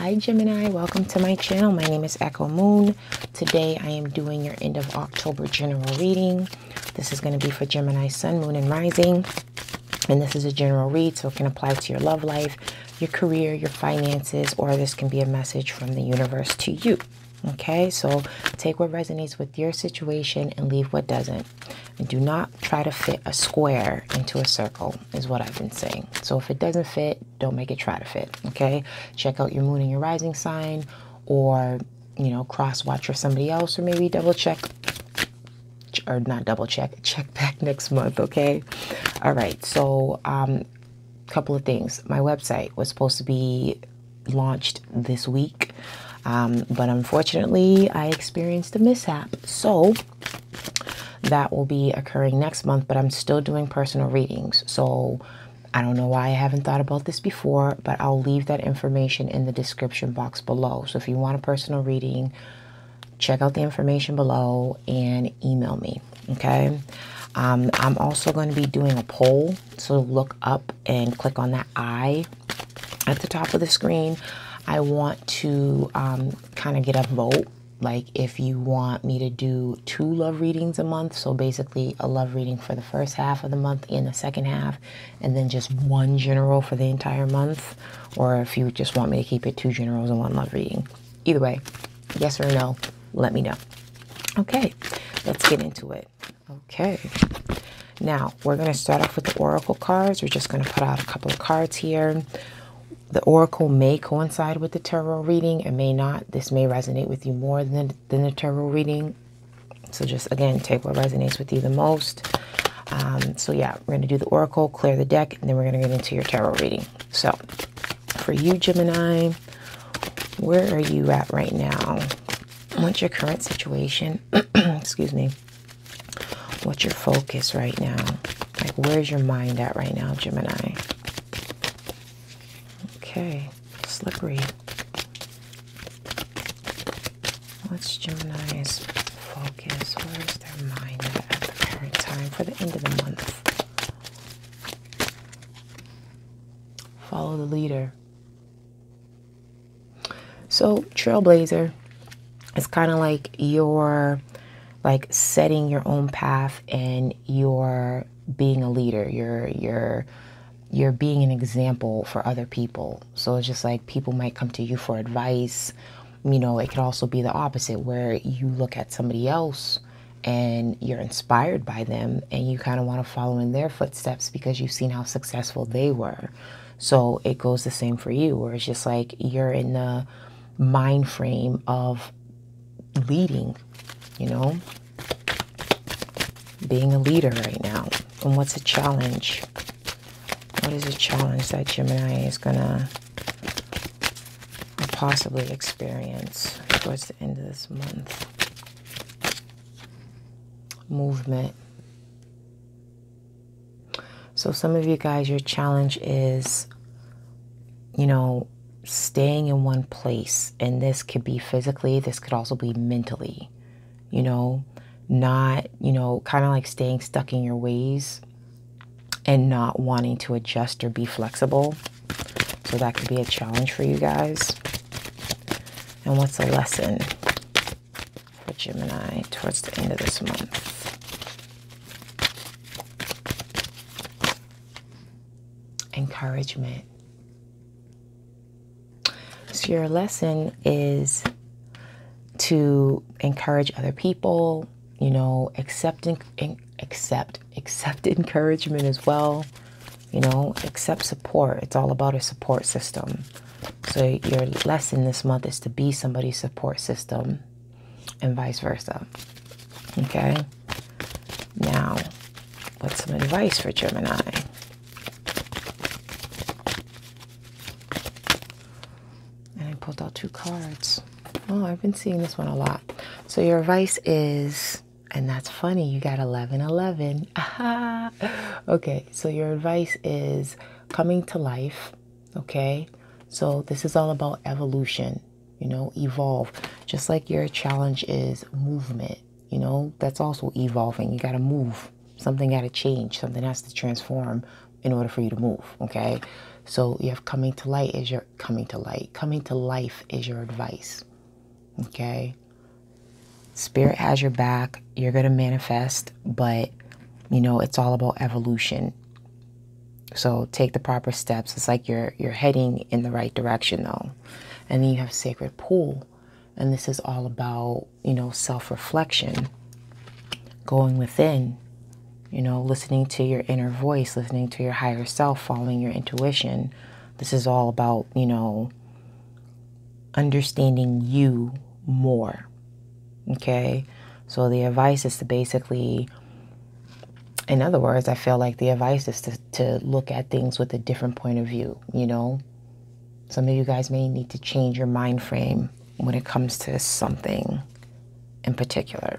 Hi Gemini, welcome to my channel. My name is Echo Moon. Today I am doing your end of October general reading. This is going to be for Gemini Sun, Moon, and Rising. And this is a general read, so it can apply to your love life, your career, your finances, or this can be a message from the universe to you. Okay, so take what resonates with your situation and leave what doesn't. And do not try to fit a square into a circle, is what I've been saying. So if it doesn't fit, don't make it try to fit, okay? Check out your moon and your rising sign, or, you know, cross-watch for somebody else, or maybe double-check, or not double-check, check back next month, okay? All right, so couple of things. My website was supposed to be launched this week, but unfortunately I experienced a mishap, so that will be occurring next month. But I'm still doing personal readings, so I don't know why I haven't thought about this before, but I'll leave that information in the description box below. So if you want a personal reading, check out the information below and email me, okay? I'm also going to be doing a poll, so look up and click on that eye at the top of the screen. I want to kind of get a vote, like if you want me to do 2 love readings a month, so basically a love reading for the first half of the month and the second half, and then just 1 general for the entire month, or if you just want me to keep it 2 generals and 1 love reading. Either way, yes or no, let me know. Okay, let's get into it. Okay, now we're going to start off with the oracle cards. We're just going to put out a couple of cards here. The oracle may coincide with the tarot reading, it may not. This may resonate with you more than the tarot reading. So just, again, take what resonates with you the most. So yeah, we're going to do the oracle, clear the deck, and then we're going to get into your tarot reading. So for you, Gemini, where are you at right now? What's your current situation? Excuse me. What's your focus right now? Like, where's your mind at right now, Gemini? Okay, slippery. What's Gemini's focus? Where's their mind at the current time for the end of the month? Follow the leader. So, Trailblazer is kind of like you're like setting your own path, and you're being a leader. You're being an example for other people. So it's just like people might come to you for advice. You know, it could also be the opposite, where you look at somebody else and you're inspired by them and you kind of want to follow in their footsteps because you've seen how successful they were. So it goes the same for you, where it's just like you're in the mind frame of leading, you know, being a leader right now. And what's a challenge? What is a challenge that Gemini is gonna possibly experience towards the end of this month? Movement. So some of you guys, your challenge is, you know, staying in one place. And this could be physically, this could also be mentally, you know, not, you know, kind of like staying stuck in your ways and not wanting to adjust or be flexible. So that could be a challenge for you guys. And what's a lesson for Gemini towards the end of this month? Encouragement. So your lesson is to encourage other people, you know, accept encouragement as well, you know, accept support. It's all about a support system. So your lesson this month is to be somebody's support system, and vice versa. Okay, now what's some advice for Gemini? And I pulled out 2 cards. Oh, I've been seeing this one a lot. So your advice is, and that's funny, you got 1111. Aha. Okay, so your advice is coming to life, okay? So this is all about evolution, you know, evolve. Just like your challenge is movement, you know, that's also evolving. You got to move. Something got to change. Something has to transform in order for you to move, okay? So you have coming to light is your coming to life is your advice. Okay. Spirit has your back. You're going to manifest, but you know, it's all about evolution. So take the proper steps. It's like you're heading in the right direction though. And then you have sacred pool. And this is all about, you know, self-reflection, going within, you know, listening to your inner voice, listening to your higher self, following your intuition. This is all about, you know, understanding you more. Okay. So the advice is to basically, in other words, I feel like the advice is to look at things with a different point of view. You know, some of you guys may need to change your mind frame when it comes to something in particular.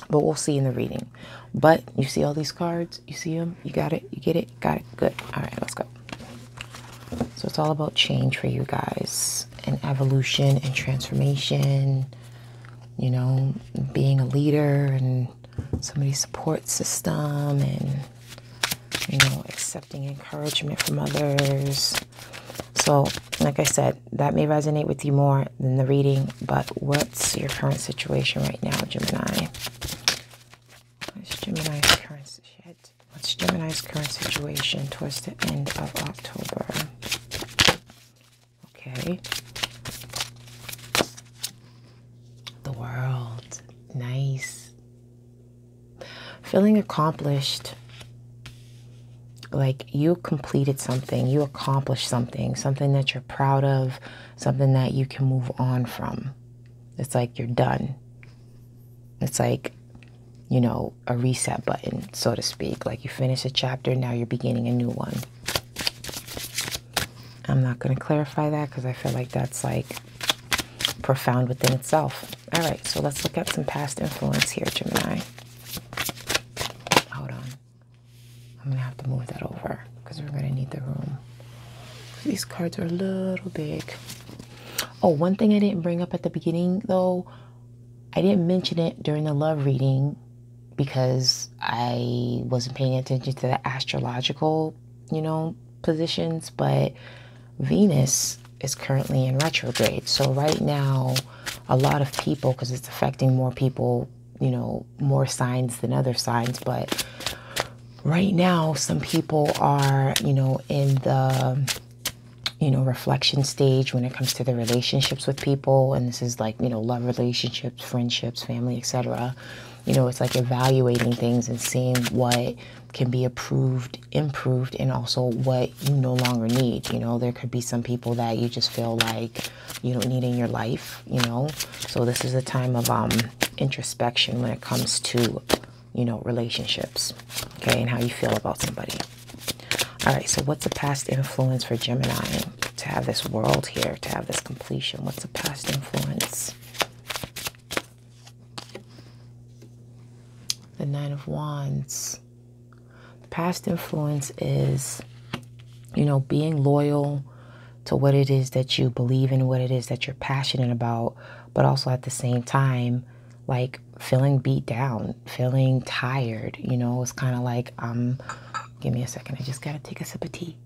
But we'll see in the reading. But you see all these cards? You see them? You got it? You get it? Got it? Good. All right, let's go. So it's all about change for you guys, and evolution and transformation, you know, being a leader and somebody's support system, and, you know, accepting encouragement from others. So, like I said, that may resonate with you more than the reading, but what's your current situation right now, Gemini? What's Gemini's current situation towards the end of October? Okay. The World. Nice. Feeling accomplished. Like you completed something, you accomplished something, something that you're proud of, something that you can move on from. It's like you're done. It's like, you know, a reset button, so to speak. Like you finish a chapter, now you're beginning a new one. I'm not going to clarify that because I feel like that's like profound within itself. All right, so let's look at some past influence here, Gemini. Hold on. I'm going to have to move that over because we're going to need the room. These cards are a little big. Oh, one thing I didn't bring up at the beginning, though, I didn't mention it during the love reading because I wasn't paying attention to the astrological, you know, positions, but Venus is currently in retrograde. So right now, a lot of people, because it's affecting more people, you know, more signs than other signs, but right now, some people are, you know, in the, you know, reflection stage when it comes to the relationships with people. And this is like, you know, love relationships, friendships, family, etc. You know, it's like evaluating things and seeing what can be improved, and also what you no longer need. You know, there could be some people that you just feel like you don't need in your life, you know. So this is a time of introspection when it comes to, you know, relationships, okay, and how you feel about somebody. All right, so what's a past influence for Gemini to have this world here, to have this completion? What's a past influence? The Nine of Wands. The past influence is, you know, being loyal to what it is that you believe in, what it is that you're passionate about, but also at the same time, like feeling beat down, feeling tired. You know, it's kind of like, give me a second, I just gotta take a sip of tea.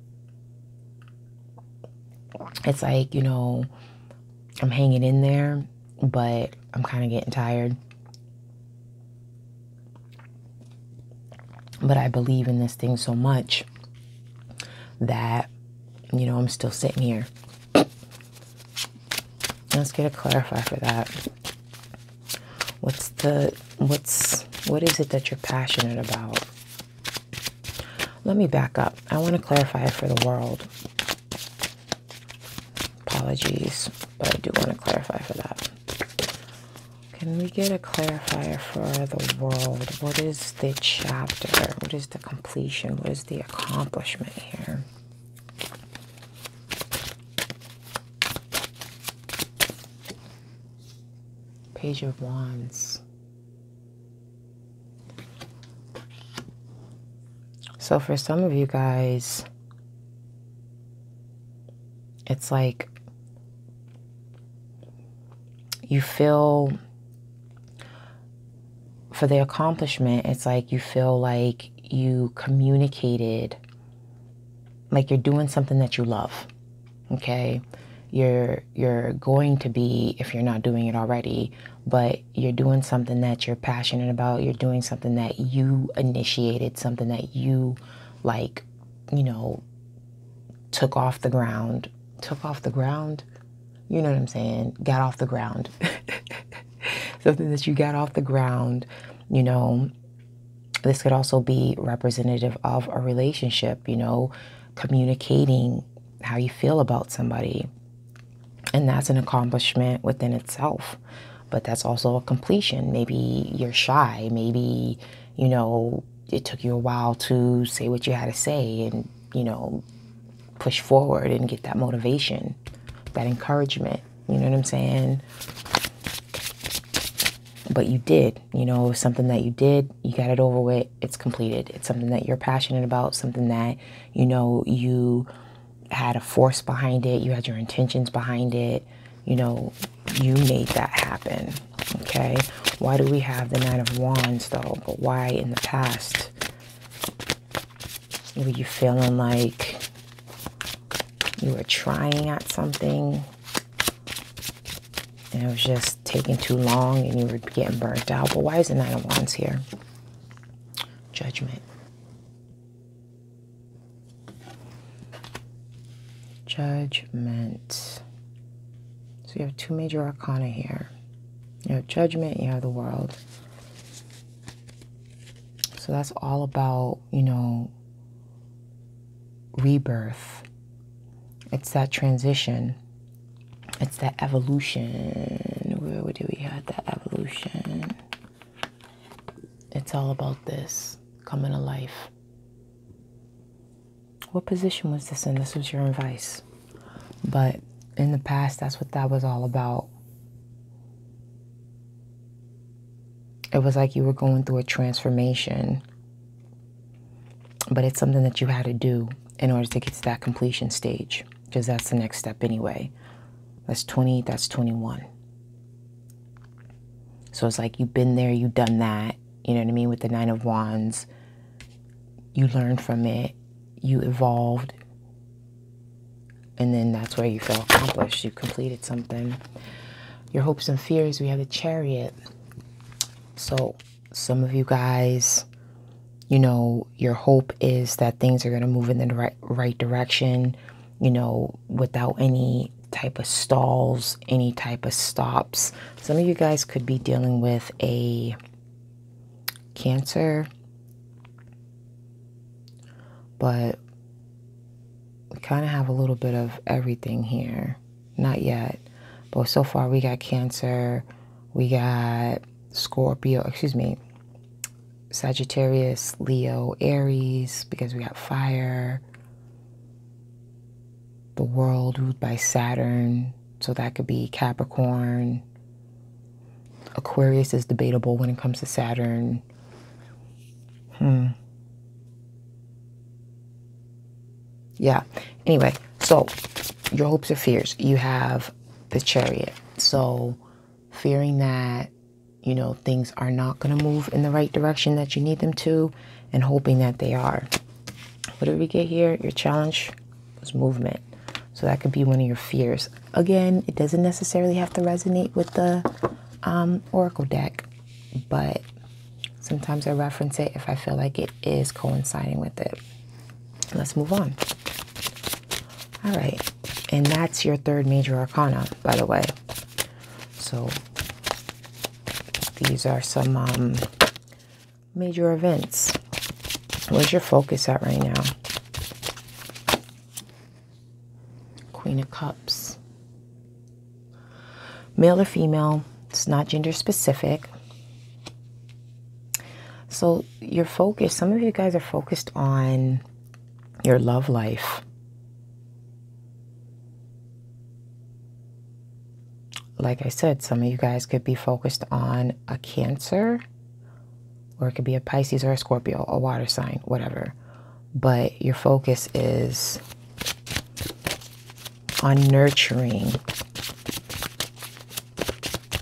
It's like, you know, I'm hanging in there, but I'm kind of getting tired. But I believe in this thing so much that, you know, I'm still sitting here. Let's get a clarify for that. What is it that you're passionate about? Let me back up. I want to clarify it for the world. Apologies, but I do want to clarify for that. Can we get a clarifier for the world? What is the chapter? What is the completion? What is the accomplishment here? Page of Wands. So for some of you guys, it's like you feel, for the accomplishment, it's like you feel like you communicated like you're doing something that you love, okay? You're going to be, if you're not doing it already, but you're doing something that you're passionate about. You're doing something that you initiated, something that you, like, you know, took off the ground. Took off the ground? You know what I'm saying? Got off the ground. Something that you got off the ground, you know. This could also be representative of a relationship, you know, communicating how you feel about somebody. And that's an accomplishment within itself. But that's also a completion. Maybe you're shy. Maybe, you know, it took you a while to say what you had to say and, you know, push forward and get that motivation, that encouragement. You know what I'm saying? But you did, you know, something that you did, you got it over with, it's completed. It's something that you're passionate about, something that, you know, you had a force behind it, you had your intentions behind it, you know, you made that happen, okay? Why do we have the Nine of Wands, though? But why in the past were you feeling like you were trying at something and it was just taking too long and you were getting burnt out? But why is the Nine of Wands here? Judgment. Judgment. So you have two major arcana here. You have Judgment, you have the World. So that's all about, you know, rebirth. It's that transition. It's that evolution. Where do we have that evolution? It's all about this coming to life. What position was this in? This was your advice. But in the past, that's what that was all about. It was like you were going through a transformation. But it's something that you had to do in order to get to that completion stage. Because that's the next step anyway. That's 20, that's 21. So it's like you've been there, you've done that. You know what I mean? With the Nine of Wands. You learned from it. You evolved. And then that's where you feel accomplished. You completed something. Your hopes and fears, we have the Chariot. So some of you guys, you know, your hope is that things are going to move in the right direction, you know, without any type of stalls, any type of stops. Some of you guys could be dealing with a Cancer, but we kind of have a little bit of everything here. Not yet, but so far we got Cancer, we got Scorpio, excuse me, Sagittarius, Leo, Aries, because we got fire. The World ruled by Saturn, so that could be Capricorn. Aquarius is debatable when it comes to Saturn. Yeah. Anyway, so your hopes or fears. You have the Chariot. So fearing that, you know, things are not going to move in the right direction that you need them to, and hoping that they are. What did we get here? Your challenge was movement. So that could be one of your fears. Again, it doesn't necessarily have to resonate with the Oracle deck, but sometimes I reference it if I feel like it is coinciding with it. Let's move on. All right. And that's your third major arcana, by the way. So these are some major events. Where's your focus at right now? Queen of Cups. Male or female, it's not gender specific. So your focus, some of you guys are focused on your love life. Like I said, some of you guys could be focused on a Cancer, or it could be a Pisces or a Scorpio, a water sign, whatever. But your focus is on nurturing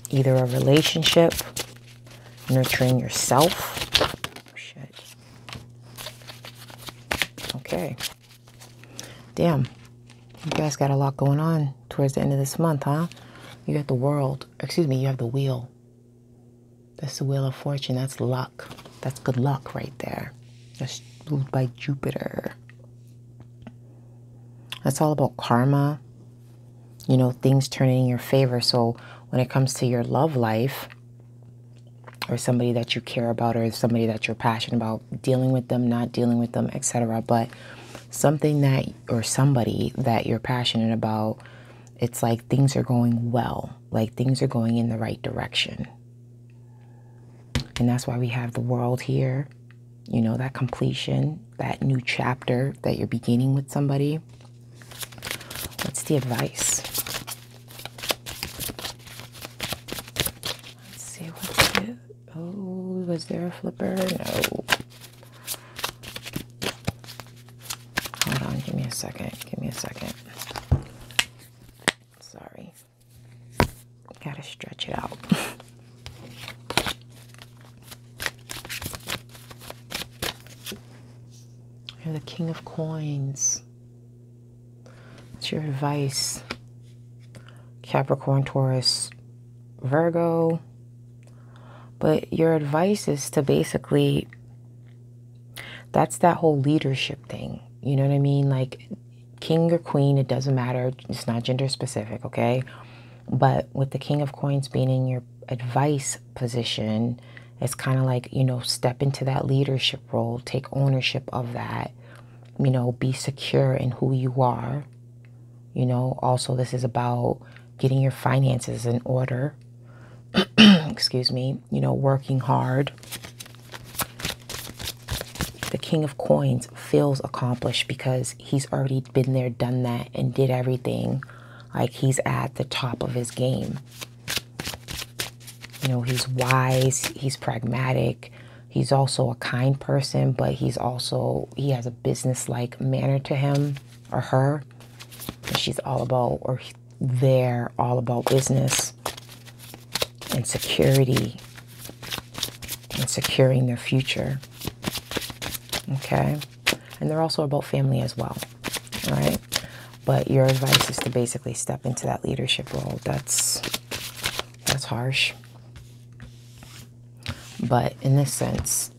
either a relationship, nurturing yourself. Oh, shit. Okay. Damn. You guys got a lot going on towards the end of this month, huh? You got the world. Excuse me, you have the wheel. That's the wheel of fortune. That's luck. That's good luck right there. That's ruled by Jupiter. That's all about karma. You know, things turning in your favor. So when it comes to your love life, or somebody that you care about, or somebody that you're passionate about, dealing with them, not dealing with them, etc. But something that, or somebody that you're passionate about, it's like things are going well. Like things are going in the right direction. And that's why we have the world here. You know, that completion, that new chapter that you're beginning with somebody. What's the advice? Let's see, what's it? Oh, was there a flipper? No. Hold on, give me a second. Give me a second. Sorry. Gotta stretch it out. You're the King of Coins. What's your advice? Capricorn, Taurus, Virgo. But your advice is to basically, that's that whole leadership thing. You know what I mean? Like king or queen, it doesn't matter. It's not gender specific, okay? But with the King of Coins being in your advice position, it's kind of like, you know, step into that leadership role, take ownership of that, you know, be secure in who you are. You know, also this is about getting your finances in order. Excuse me, you know, working hard. The King of Coins feels accomplished because he's already been there, done that, and did everything. Like he's at the top of his game. You know, he's wise, he's pragmatic. He's also a kind person, but he's also, he has a business-like manner to him or her. And she's all about, or they're all about business and security and securing their future. Okay? And they're also about family as well. All right? But your advice is to basically step into that leadership role. That's harsh. But in this sense,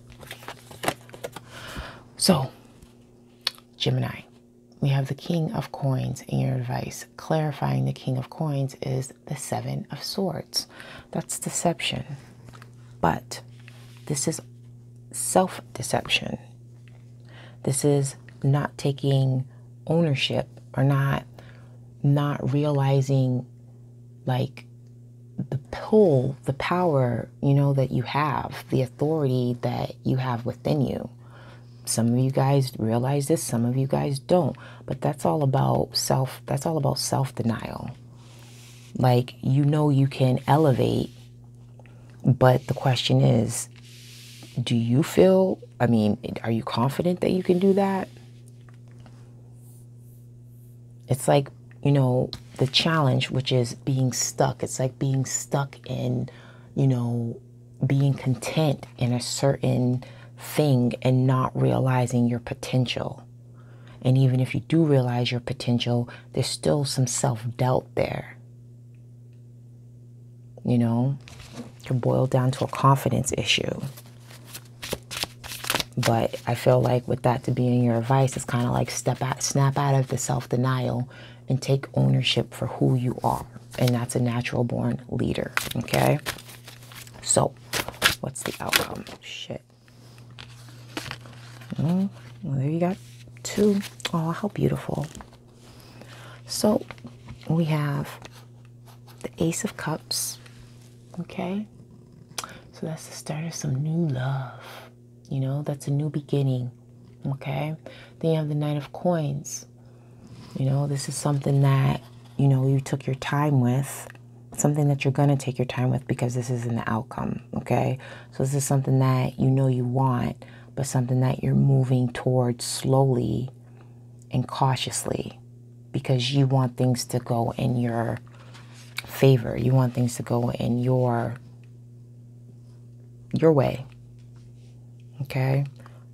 so Gemini, we have the King of Coins in your advice. Clarifying the King of Coins is the Seven of Swords. That's deception. But this is self-deception. This is not taking ownership, or not realizing like the pull, the power, you know, that you have, the authority that you have within you. Some of you guys realize this, some of you guys don't, but that's all about self-denial. Like, you know, you can elevate, but the question is, do you feel, I mean, are you confident that you can do that? It's like, you know, the challenge, which is being stuck. It's like being stuck in, you know, being content in a certain thing and not realizing your potential. And even if you do realize your potential, there's still some self-doubt there. You know, it can boil down to a confidence issue. But I feel like with that to be in your advice, it's kind of like snap out of the self-denial and take ownership for who you are. And that's a natural born leader, okay? So, what's the outcome? Shit. Well, there you got two. Oh, how beautiful. So, we have the Ace of Cups, okay? So that's the start of some new love. You know, that's a new beginning, okay? Then you have the Knight of Coins. You know, this is something that, you know, you took your time with, something that you're going to take your time with because this isn't the outcome, okay? So this is something that you know you want, but something that you're moving towards slowly and cautiously because you want things to go in your favor. You want things to go in your way. Okay,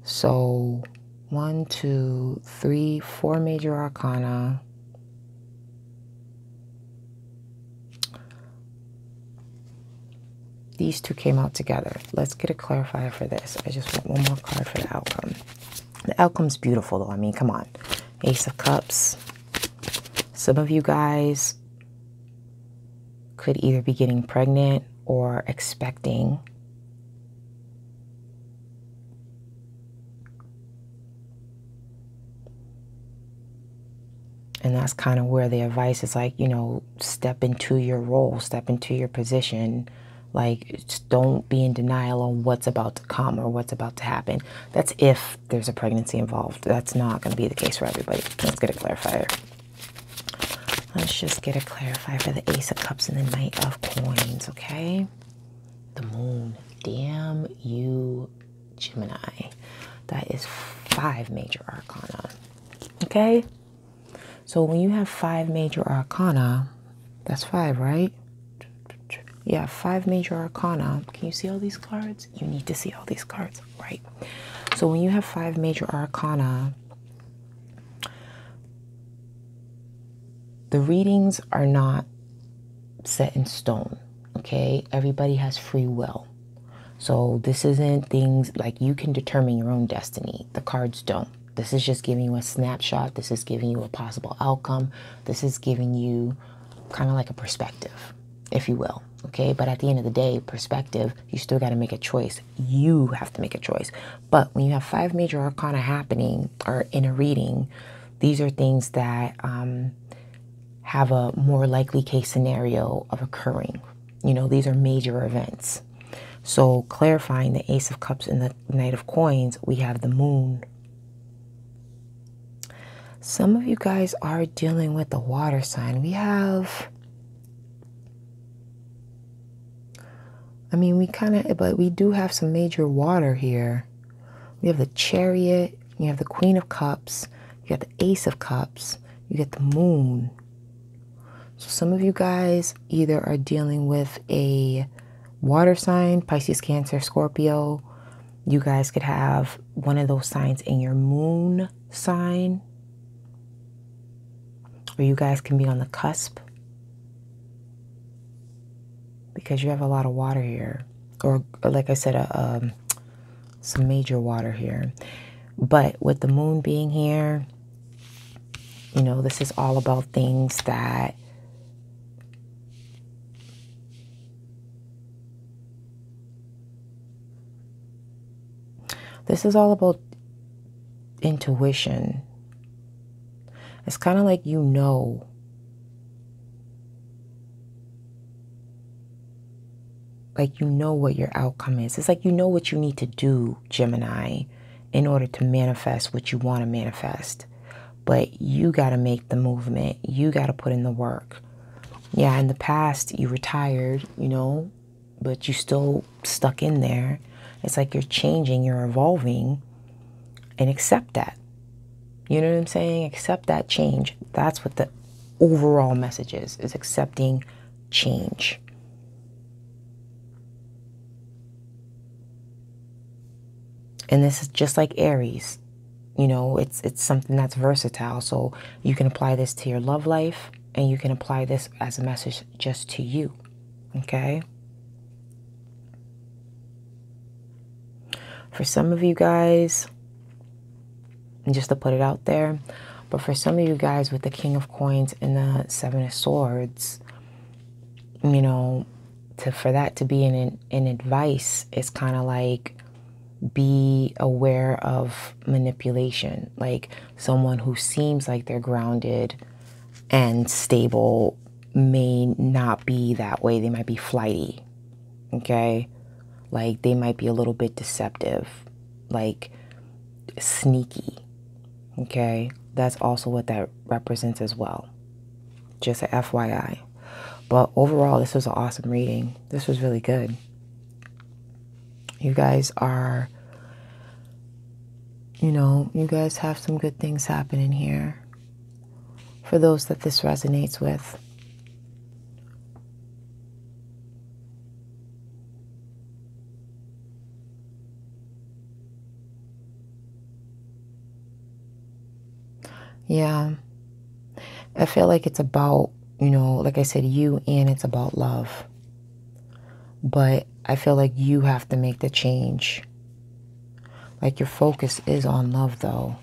so 1, 2, 3, 4 major arcana. These two came out together. Let's get a clarifier for this. I just want one more card for the outcome. The outcome's beautiful though. I mean, come on. Ace of Cups. Some of you guys could either be getting pregnant or expecting. And that's kind of where the advice is like, you know, step into your role, step into your position. Like, just don't be in denial on what's about to come or what's about to happen. That's if there's a pregnancy involved. That's not going to be the case for everybody. Let's get a clarifier. Let's just get a clarifier for the Ace of Cups and the Knight of Coins, okay? The Moon. Damn you, Gemini. That is 5 major arcana, okay? So when you have 5 major arcana, that's 5, right? Yeah, 5 major arcana. Can you see all these cards? You need to see all these cards, right? So when you have 5 major arcana, the readings are not set in stone, okay? Everybody has free will. So this isn't things like you can determine your own destiny. The cards don't. This is just giving you a snapshot. This is giving you a possible outcome. This is giving you kind of like a perspective, if you will. Okay, but at the end of the day, perspective, you still got to make a choice. You have to make a choice. But when you have 5 major arcana happening or in a reading, these are things that have a more likely case scenario of occurring. You know, these are major events. So clarifying the Ace of Cups and the Knight of Coins, we have the Moon. Some of you guys are dealing with the water sign. We have... I mean, but we do have some major water here. We have the Chariot, you have the Queen of Cups, you got the Ace of Cups, you get the Moon. So some of you guys either are dealing with a water sign, Pisces, Cancer, Scorpio. You guys could have one of those signs in your moon sign. Or you guys can be on the cusp, because you have a lot of water here, or like I said, some major water here. But with the Moon being here, you know, this is all about things that this is all about intuition. It's kind of like, you know, like, you know what your outcome is. It's like, you know what you need to do, Gemini, in order to manifest what you want to manifest. But you got to make the movement. You got to put in the work. Yeah, in the past, you retired, you know, but you still stuck in there. It's like you're changing, you're evolving, and accept that. You know what I'm saying? Accept that change. That's what the overall message is accepting change. And this is just like Aries. You know, it's something that's versatile. So you can apply this to your love life, and you can apply this as a message just to you. Okay? For some of you guys, and just to put it out there, but for some of you guys with the King of Coins and the 7 of Swords, you know, for that to be an advice, it's kind of like, be aware of manipulation. Like, someone who seems like they're grounded and stable may not be that way. They might be flighty. Okay? Like, they might be a little bit deceptive, like sneaky. Okay? That's also what that represents as well. Just a FYI. But overall, this was an awesome reading. This was really good. You guys are, you know, you guys have some good things happening here. For those that this resonates with. Yeah. I feel like it's about, you know, like I said, you, and it's about love. But I feel like you have to make the change. Like your focus is on love, though.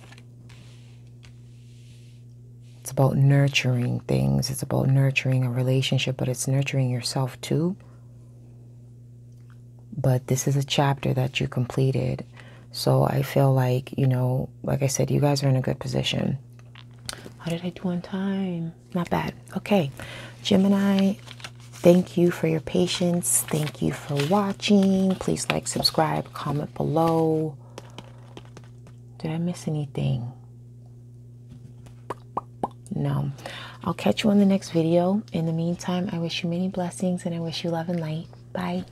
It's about nurturing things. It's about nurturing a relationship, but it's nurturing yourself too. But this is a chapter that you completed. So I feel like, you know, like I said, you guys are in a good position. How did I do on time? Not bad. Okay. Gemini, thank you for your patience. Thank you for watching. Please like, subscribe, comment below. Did I miss anything? No. I'll catch you on the next video. In the meantime, I wish you many blessings and I wish you love and light. Bye.